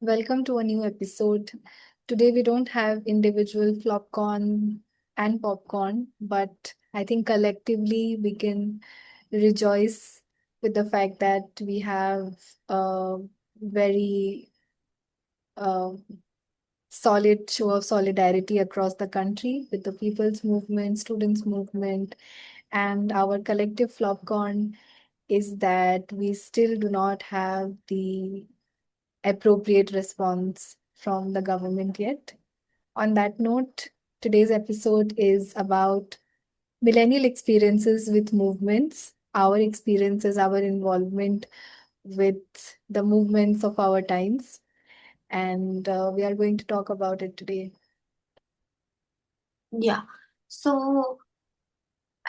Welcome to a new episode. Today we don't have individual flopcorn and popcorn, but I think collectively we can rejoice with the fact that we have a very uh, solid show of solidarity across the country with the people's movement, students' movement, and our collective flopcorn is that we still do not have the appropriate response from the government yet. On that note, today's episode is about millennial experiences with movements, our experiences, our involvement with the movements of our times. And we are going to talk about it today. Yeah. So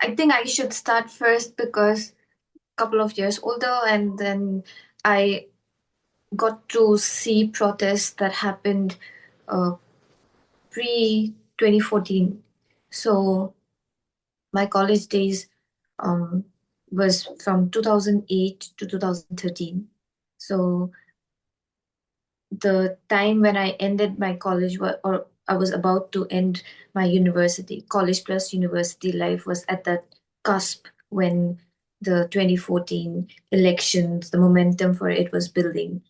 I think I should start first because a couple of years older, and then I got to see protests that happened uh, pre 2014. So my college days um, was from 2008 to 2013. So the time when I ended my college, or I was about to end my university, college plus university life, was at that cusp when the 2014 elections, the momentum for it was building.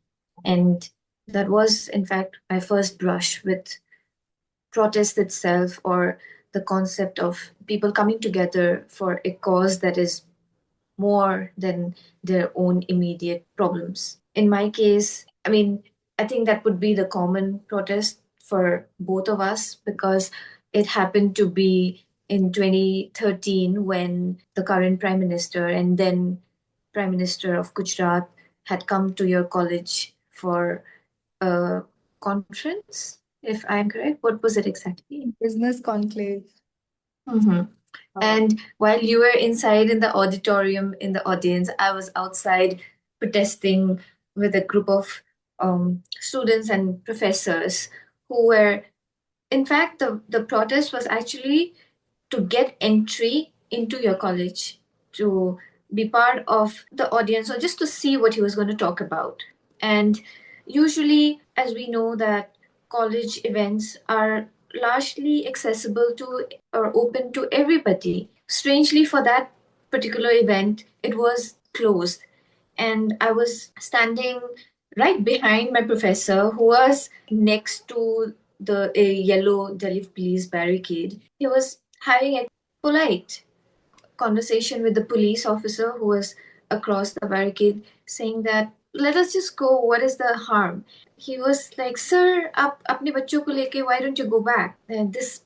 And that was, in fact, my first brush with protest itself, or the concept of people coming together for a cause that is more than their own immediate problems. In my case, I think that would be the common protest for both of us because it happened to be in 2013 when the current prime minister and then prime minister of Gujarat had come to your college for a conference, if I'm correct. What was it exactly? Business conclave. Mhm. Uh, And while you were inside in the auditorium, in the audience, I was outside protesting with a group of students and professors who were, in fact, the protest was actually to get entry into your college, to be part of the audience, or just to see what he was going to talk about. And usually, as we know, that college events are largely accessible to or open to everybody. Strangely, for that particular event, it was closed. And I was standing right behind my professor, who was next to the a yellow Delhi police barricade. He was having a polite conversation with the police officer who was across the barricade, saying that let us just go. What is the harm? He was like, "Sir, आप अपने बच्चों को लेके why don't you go back? This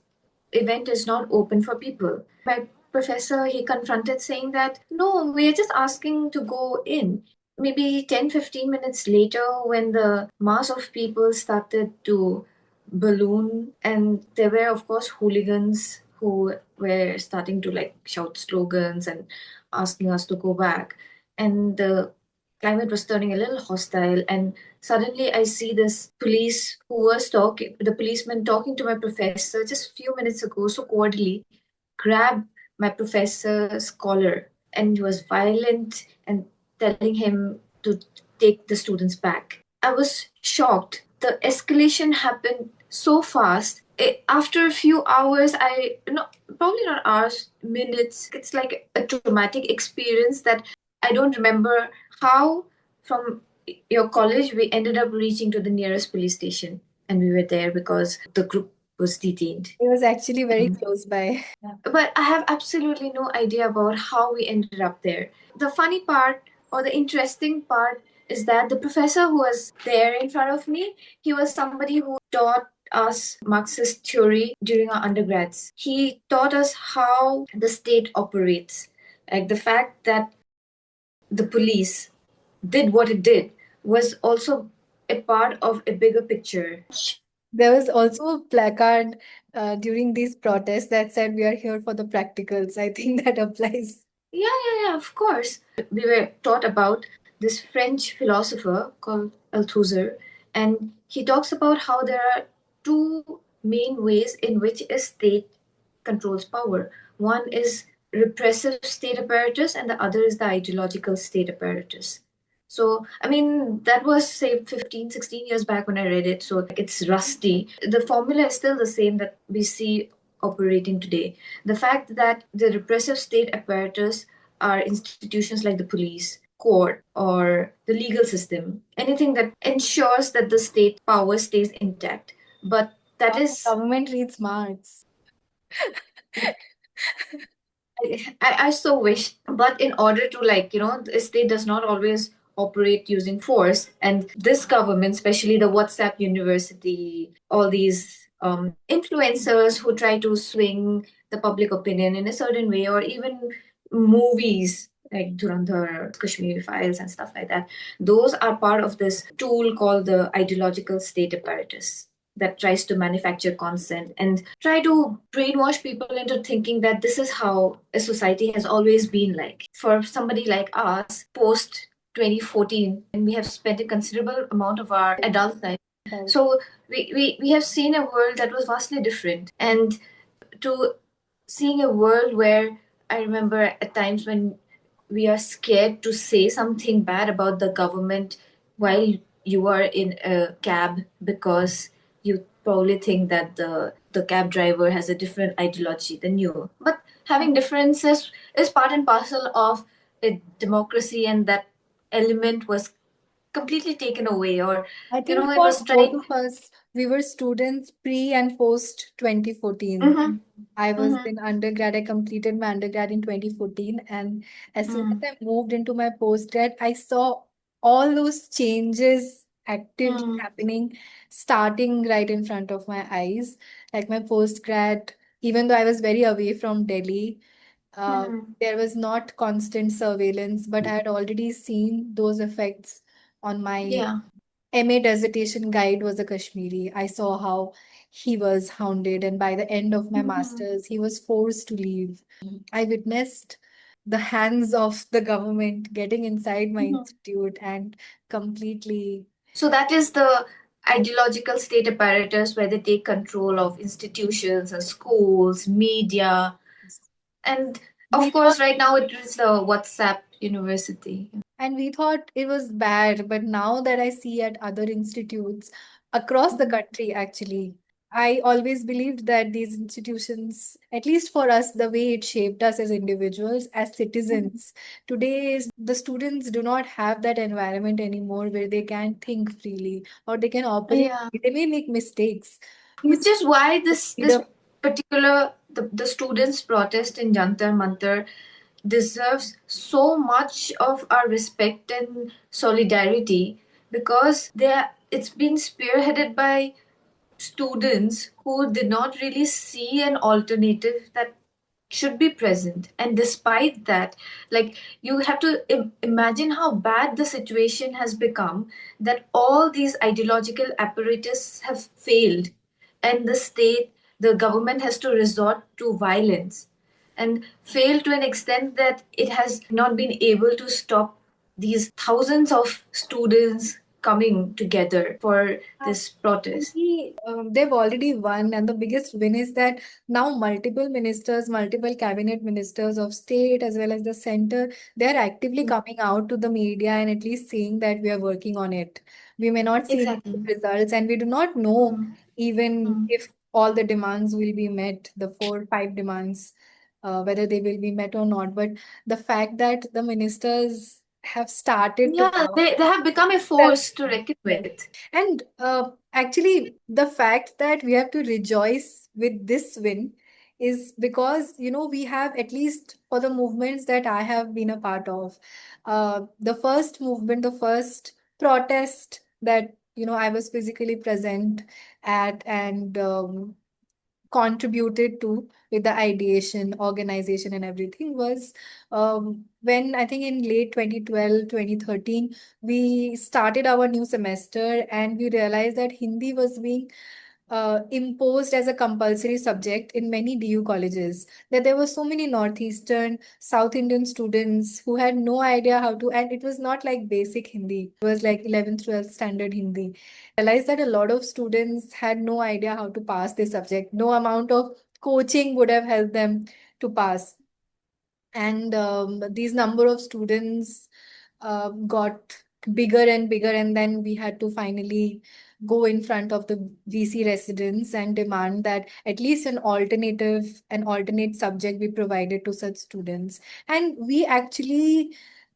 event is not open for people." My professor, he confronted, saying that no, we are just asking to go in. Maybe 10-15 minutes later, when the mass of people started to balloon, and there were, of course, hooligans who were starting to like shout slogans and asking us to go back. And the climate was turning a little hostile. And suddenly I see this police who was talking, the policeman talking to my professor just a few minutes ago so cordially, grab my professor's collar, and he was violent and telling him to take the students back. I was shocked. The escalation happened so fast. After a few hours, I no, probably not hours, minutes. It's like a traumatic experience that I don't remember how from your college we ended up reaching to the nearest police station, and we were there because the group was detained. it was actually very And close by. but I have absolutely no idea about how we ended up there. The funny part or the interesting part is that the professor who was there in front of me, he was somebody who taught us Marxist theory during our undergrads. He taught us how the state operates. Like the fact that the police did what it did was also a part of a bigger picture. There was also a placard during these protests that said, "We are here for the practicals." I think that applies. Yeah, of course. We were taught about this French philosopher called Althusser, and he talks about how there are two main ways in which a state controls power. One is repressive state apparatus, and the other is the ideological state apparatus. So, I mean, that was say 15, 16 years back when I read it. So it's rusty. The formula is still the same that we see operating today. The fact that the repressive state apparatus are institutions like the police, court, or the legal system, anything that ensures that the state power stays intact. But that Wow, is government reads Marx. I so wish, but in order to, like, the state does not always operate using force, and this government, especially the WhatsApp University, all these influencers who try to swing the public opinion in a certain way, or even movies like Durandhar, Kashmir Files, and stuff like that, those are part of this tool called the ideological state apparatus that tries to manufacture consent and try to brainwash people into thinking that this is how a society has always been like. For somebody like us, post 2014, and we have spent a considerable amount of our adult life. Right. So we have seen a world that was vastly different. And to seeing a world where I remember at times when we are scared to say something bad about the government while you are in a cab because you probably think that the cab driver has a different ideology than you. But having differences is part and parcel of a democracy, and that element was completely taken away, or I think it for was both tried. of us, we were students pre and post 2014. Mm-hmm, I was mm-hmm, in undergrad. I completed my undergrad in 2014. And as soon as mm, I moved into my postgrad, I saw all those changes actively mm, happening, starting right in front of my eyes. Like my postgrad, even though I was very away from Delhi, mm. there was not constant surveillance, but I had already seen those effects on my Yeah. MA dissertation guide was a Kashmiri. I saw how he was hounded, and by the end of my Mhm. master's, he was forced to leave. I witnessed the hands of the government getting inside my Mhm. institute and completely. So that is the ideological state apparatus where they take control of institutions and schools, media, and of We course, right now it is the WhatsApp University. And we thought it was bad, but now that I see at other institutes across the Mhm. country, actually, I always believed that these institutions, at least for us, the way it shaped us as individuals, as citizens, today is the students do not have that environment anymore where they can think freely or they can operate. Yeah, They may make mistakes. which It's is why this freedom. particular the students' protest in Jantar Mantar deserves so much of our respect and solidarity, because it's been spearheaded by students who did not really see an alternative that should be present. And despite that, like, you have to imagine how bad the situation has become, that all these ideological apparatus have failed, and the government has to resort to violence, and fail to an extent that it has not been able to stop these thousands of students coming together for this protest. They've already won, and the biggest win is that now multiple ministers, multiple cabinet ministers of state as well as the center, they're actively coming out to the media and at least saying that we are working on it. We may not see Exactly. immediate results, and we do not know Mm, even mm. if all the demands will be met, the four, five demands, whether they will be met or not. But the fact that the ministers have started to Yeah, come. they have become a force to reckon Yes. with. And actually, the fact that we have to rejoice with this win is because, we have, at least for the movements that I have been a part of, the first movement, the first protest that, I was physically present at and contributed to with the ideation, organization, and everything was when I think in late 2012, 2013, we started our new semester and we realized that Hindi was being imposed as a compulsory subject in many DU colleges. That there were so many Northeastern, South Indian students who had no idea how to, and it was not like basic Hindi, it was like 11th, 12th standard Hindi. Realized that a lot of students had no idea how to pass this subject. No amount of coaching would have helped them to pass. And these number of students got bigger and bigger, and then we had to finally go in front of the VC residents and demand that at least an alternate subject be provided to such students. And we actually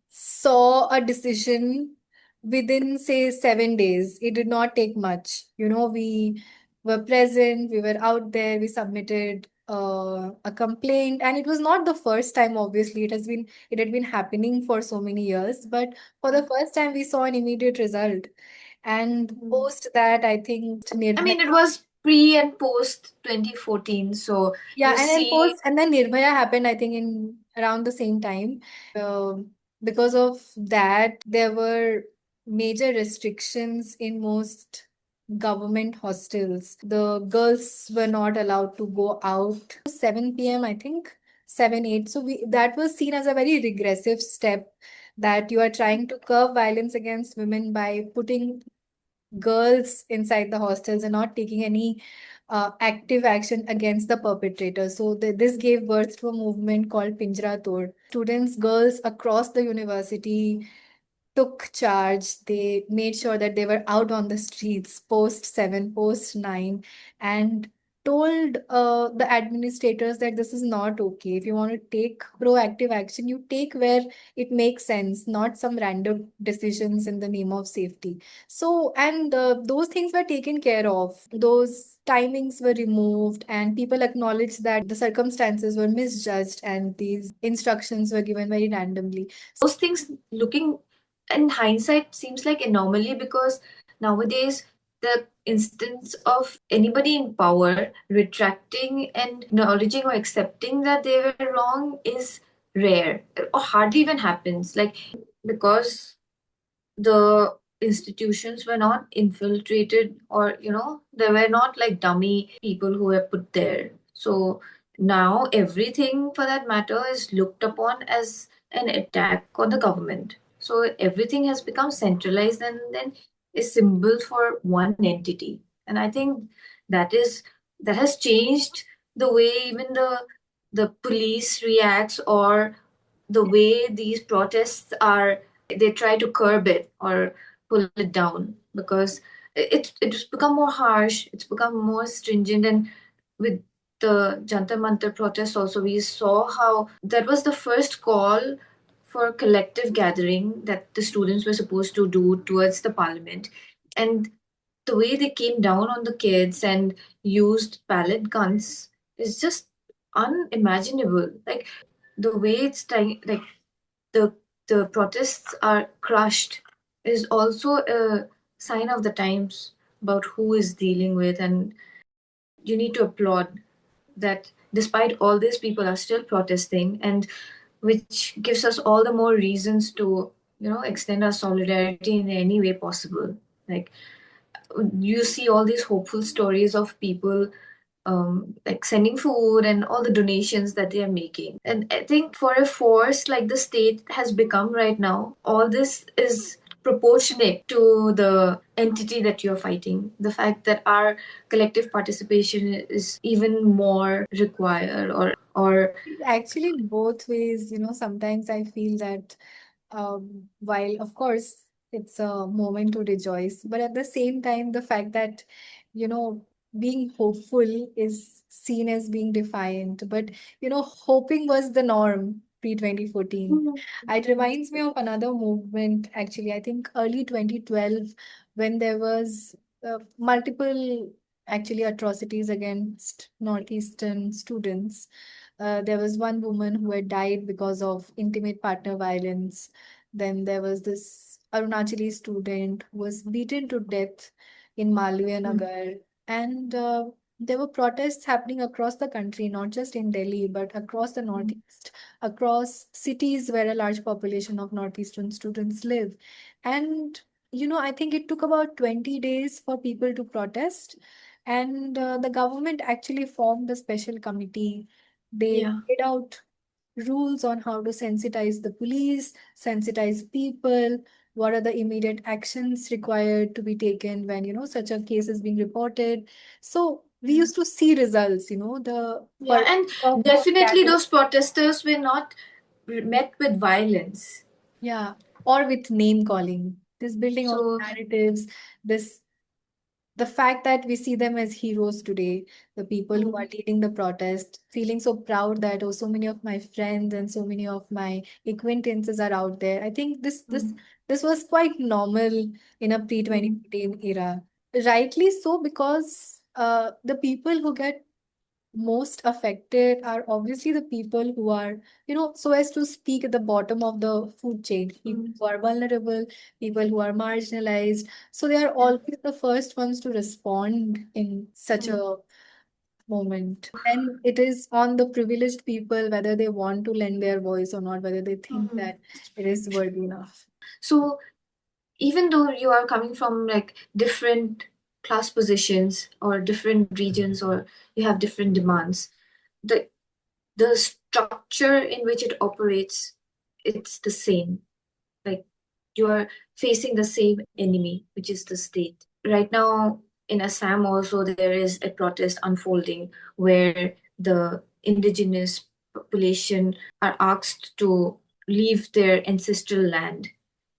saw a decision within, say, 7 days. It did not take much. We were present, we were out there, we submitted a complaint, and it was not the first time, obviously. It had been happening for so many years, but for the first time, we saw an immediate result. And post that, I think I Nirbhaya. mean, it was pre and post 2014. So Yeah, you see, and then Nirbhaya happened, I think, in around the same time. Because of that, there were major restrictions in most government hostels. The girls were not allowed to go out 7 p.m., I think, 7, 8. So that was seen as a very regressive step, that you are trying to curb violence against women by putting girls inside the hostels and not taking any active action against the perpetrator. So this gave birth to a movement called Pinjra Tod. Students, girls across the university took charge. They made sure that they were out on the streets post 7, post 9, and told the administrators that this is not okay. If you want to take proactive action, you take where it makes sense, not some random decisions in the name of safety. So, and those things were taken care of. Those timings were removed, and people acknowledged that the circumstances were misjudged and these instructions were given very randomly. those things, looking in hindsight, seems like anomaly, because nowadays the instance of anybody in power retracting and acknowledging or accepting that they were wrong is rare or hardly even happens. Like, because the institutions were not infiltrated, or there were not like dummy people who were put there. So now everything, for that matter, is looked upon as an attack on the government. So everything has become centralized and then a symbol for one entity. And I think that has changed the way even the police reacts, or the way these protests are, they try to curb it or pull it down, because it's become more harsh, it's become more stringent. And with the Jantar Mantar protest also, we saw how that was the first call for collective gathering that the students were supposed to do towards the parliament. And the way they came down on the kids and used pellet guns is just unimaginable. Like, the way it's trying, like, the the protests are crushed is also a sign of the times about who is dealing with. And you need to applaud that despite all this, people are still protesting, and which gives us all the more reasons to extend our solidarity in any way possible. Like, you see all these hopeful stories of people like sending food and all the donations that they are making. And I think for a force like the state has become right now, all this is proportionate to the entity that you're fighting. The fact that our collective participation is even more required, or Actually, both ways, sometimes I feel that while of course it's a moment to rejoice, but at the same time, the fact that, you know, being hopeful is seen as being defiant, but hoping was the norm pre 2014. Mhm. It reminds me of another movement, actually, I think early 2012, when there was multiple actually atrocities against Northeastern students. There was one woman who had died because of intimate partner violence. Then there was this Arunachali student who was beaten to death in Malviya Nagar. And there were protests happening across the country, not just in Delhi, but across the Northeast, across cities where a large population of Northeastern students live. And, I think it took about 20 days for people to protest. And the government actually formed a special committee. They Yeah. laid out rules on how to sensitize the police, sensitize people, what are the immediate actions required to be taken when, such a case is being reported. So we used to see results, the Yeah, purpose and of definitely gathering, those protesters were not met with violence. yeah, or with name calling. this building of So, narratives, this the fact that we see them as heroes today, the people who are leading the protest, feeling so proud that oh, so many of my friends and so many of my acquaintances are out there. I think this was quite normal in a pre-2015 era. Rightly so, because the people who get most affected are obviously the people who are, so as to speak, at the bottom of the food chain, people who are vulnerable, people who are marginalized. So they are always the first ones to respond in such a moment. And it is on the privileged people whether they want to lend their voice or not, whether they think that it is worthy enough. so even though you are coming from like different class positions or different regions or you have different demands, the the structure in which it operates, it's the same. Like you are facing the same enemy, which is the state. Right now in Assam also there is a protest unfolding where the indigenous population are asked to leave their ancestral land.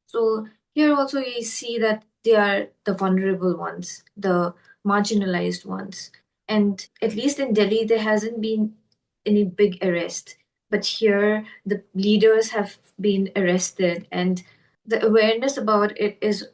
So here also we see that they are the vulnerable ones, the marginalized ones. And at least in Delhi, there hasn't been any big arrest. But here, the leaders have been arrested, and the awareness about it is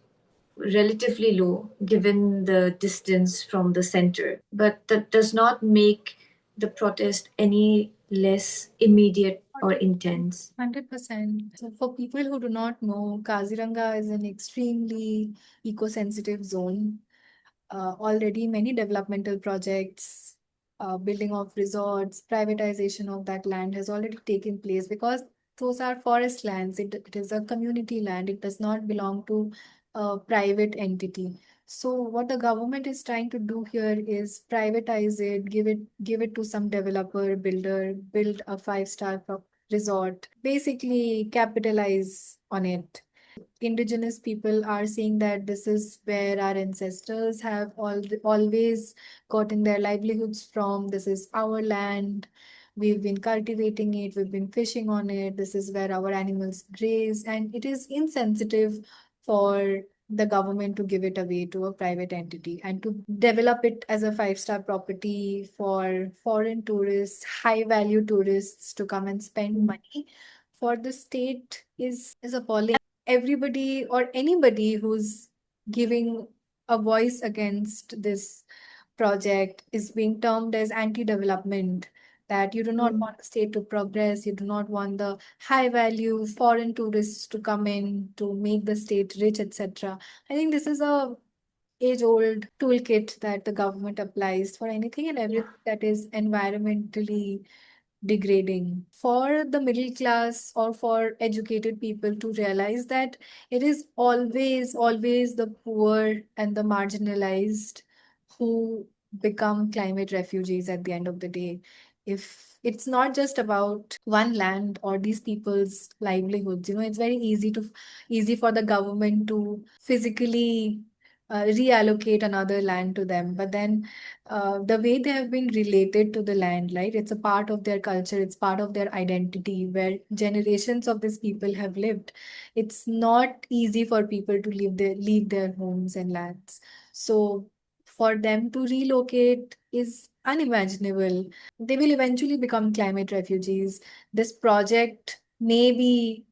relatively low given the distance from the center. But that does not make the protest any less immediate or intense. 100%. So, for people who do not know, Kaziranga is an extremely eco-sensitive zone. Already, many developmental projects, building of resorts, privatization of that land has already taken place because those are forest lands. It is a community land. It does not belong to a private entity. So what the government is trying to do here is privatize it, give it to some developer, builder, build a five-star resort, basically capitalize on it. Indigenous people are saying that this is where our ancestors have always gotten their livelihoods from. This is our land. We've been cultivating it, we've been fishing on it. This is where our animals graze, and it is insensitive for the government to give it away to a private entity and to develop it as a five-star property for foreign tourists, high value tourists to come and spend money for the state is appalling. Everybody or anybody who's giving a voice against this project is being termed as anti-development, that you do not want the state to progress, you do not want the high value foreign tourists to come in to make the state rich, etc. I think this is a age-old toolkit that the government applies for anything and everything that is environmentally degrading. For the middle class or for educated people to realize that it is always the poor and the marginalized who become climate refugees at the end of the day. If it's not just about one land or these people's livelihoods, it's very easy for the government to physically reallocate another land to them. But then the way they have been related to the land, right? It's a part of their culture, it's part of their identity where generations of these people have lived. It's not easy for people to leave their homes and lands. So for them to relocate is unimaginable. They will eventually become climate refugees. This project may be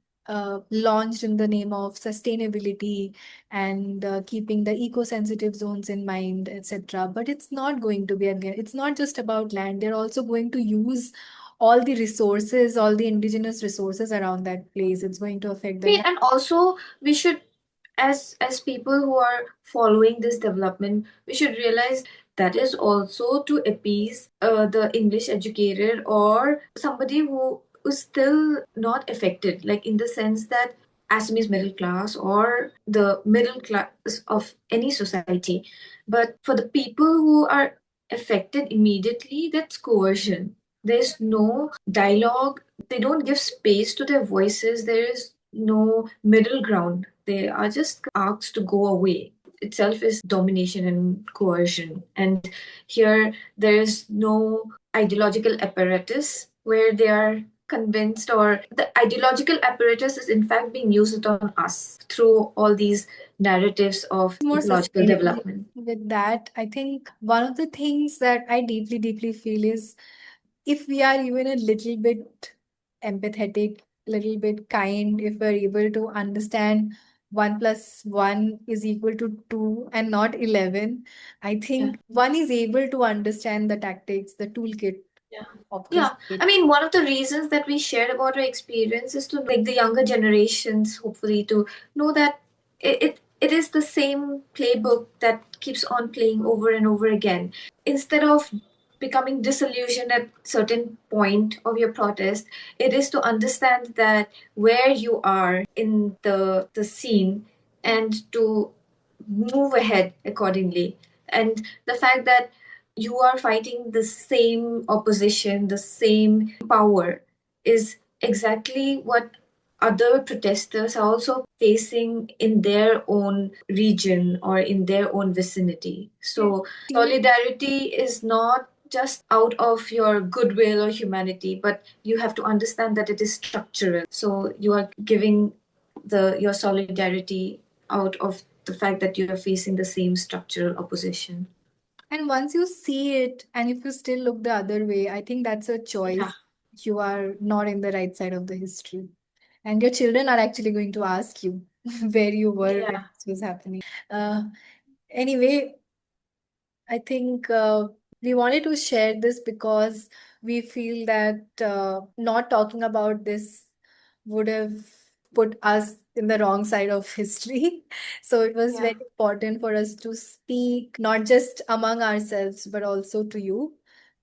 launched in the name of sustainability and keeping the eco-sensitive zones in mind, etc. But it's not going to be again. It's not just about land. They're also going to use all the resources, all the indigenous resources around that place. It's going to affect the Right, and also we should, as people who are following this development, we should realize that is also to appease the English educated or somebody who is still not affected, like in the sense that Assamese middle class or the middle class of any society. But for the people who are affected immediately, that's coercion. There's no dialogue, they don't give space to their voices. There is no middle ground. They are just asked to go away. Itself is domination and coercion. And here there is no ideological apparatus where they are convinced, or the ideological apparatus is in fact being used on us through all these narratives of More ecological sustainable development. with that. I think one of the things that I deeply, deeply feel is if we are even a little bit empathetic, little bit kind, if we're able to understand 1 plus 1 is equal to 2 and not 11, I Yeah. think one is able to understand the tactics, the toolkit Yeah. of the Yeah. state. I mean, one of the reasons that we shared about our experience is to make the younger generations, hopefully, to know that it is the same playbook that keeps on playing over and over again. Instead of becoming disillusioned at certain point of your protest, it is to understand that where you are in the scene and to move ahead accordingly. And the fact that you are fighting the same opposition, the same power, is exactly what other protesters are also facing in their own region or in their own vicinity. So, solidarity is not just out of your goodwill or humanity, but you have to understand that it is structural. So, you are giving your solidarity out of the fact that you are facing the same structural opposition. And once you see it, and if you still look the other way, I think that's a choice. Yeah. You are not in the right side of the history. And your children are actually going to ask you where you were when Yeah. this was happening. Uh, anyway, I think we wanted to share this because we feel that not talking about this would have put us in the wrong side of history. So it was Yeah. very important for us to speak, not just among ourselves, but also to you,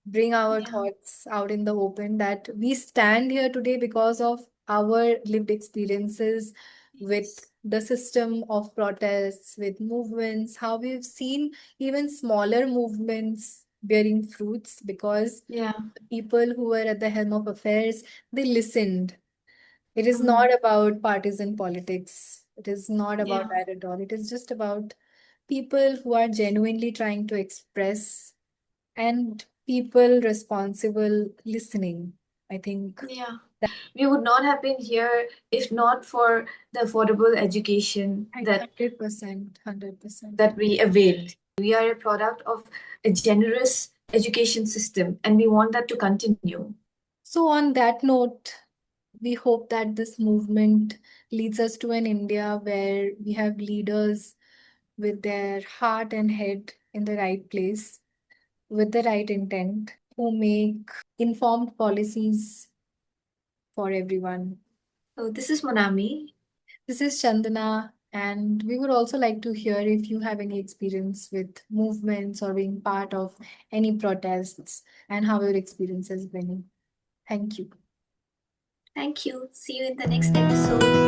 bring our Yeah. thoughts out in the open, that we stand here today because of our lived experiences with the system of protests, with movements, how we've seen even smaller movements bearing fruits because Yeah. people who were at the helm of affairs, they listened. It is not about partisan politics. It is not about Yeah. that at all. It is just about people who are genuinely trying to express and people responsible listening. I think Yeah. We would not have been here if not for the affordable education that 100%, 100%. we availed. We are a product of a generous education system, and we want that to continue. So, on that note, we hope that this movement leads us to an India where we have leaders with their heart and head in the right place, with the right intent, who make informed policies for everyone. So, this is Monami. This is Chandana, and we would also like to hear if you have any experience with movements or being part of any protests and how your experience has been. Thank you. Thank you. See you in the next episode.